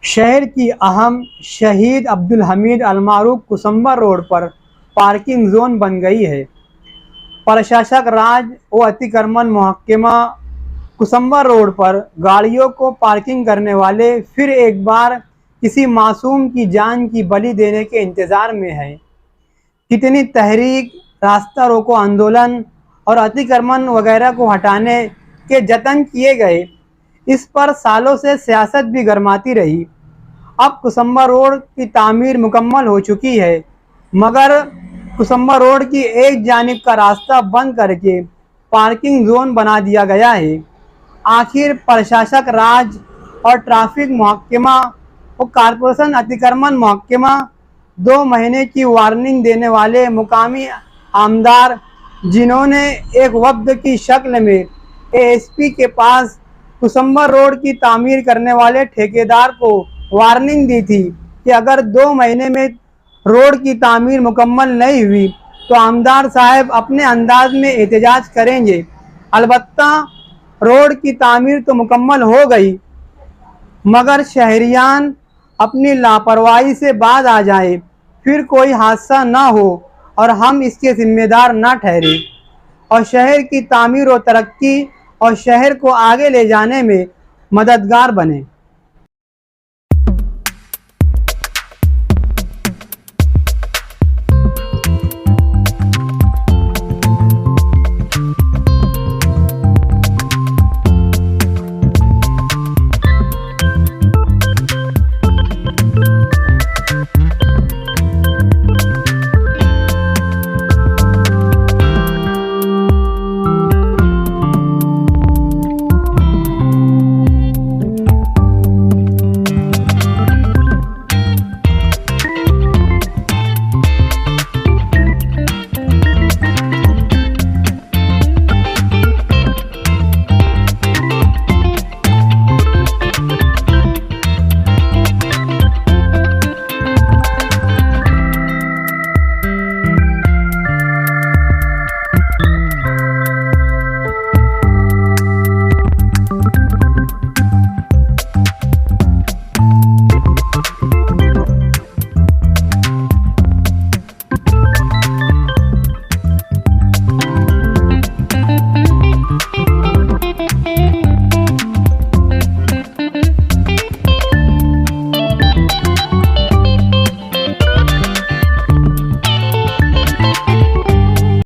शहर की अहम शहीद अब्दुल हमीद अलमारूफ कुसुम्बर रोड पर पार्किंग जोन बन गई है। प्रशासक राज व अतिक्रमण महकमा कुसुम्बर रोड पर गाड़ियों को पार्किंग करने वाले फिर एक बार किसी मासूम की जान की बलि देने के इंतजार में है। कितनी तहरीक, रास्ता रोको आंदोलन और अतिक्रमण वगैरह को हटाने के जतन किए गए, इस पर सालों से सियासत भी गरमाती रही। अब कुसुम्बर रोड की तामीर मुकम्मल हो चुकी है, मगर कुसुम्बर रोड की एक जानिब का रास्ता बंद करके पार्किंग जोन बना दिया गया है। आखिर प्रशासक राज और ट्रैफिक महकमा और कारपोरेशन अतिक्रमण महकमा 2 महीने की वार्निंग देने वाले मुकामी आमदार, जिन्होंने एक वफ्द की शक्ल में एएसपी के पास कुसुम्बर रोड की तामीर करने वाले ठेकेदार को वार्निंग दी थी कि अगर 2 महीने में रोड की तामीर मुकम्मल नहीं हुई तो आमदार साहब अपने अंदाज में एहतजाज करेंगे। अलबत्ता रोड की तामीर तो मुकम्मल हो गई, मगर शहरियान अपनी लापरवाही से बाज आ जाए, फिर कोई हादसा न हो और हम इसके जिम्मेदार न ठहरे और शहर की तामीर और तरक्की और शहर को आगे ले जाने में मददगार बने।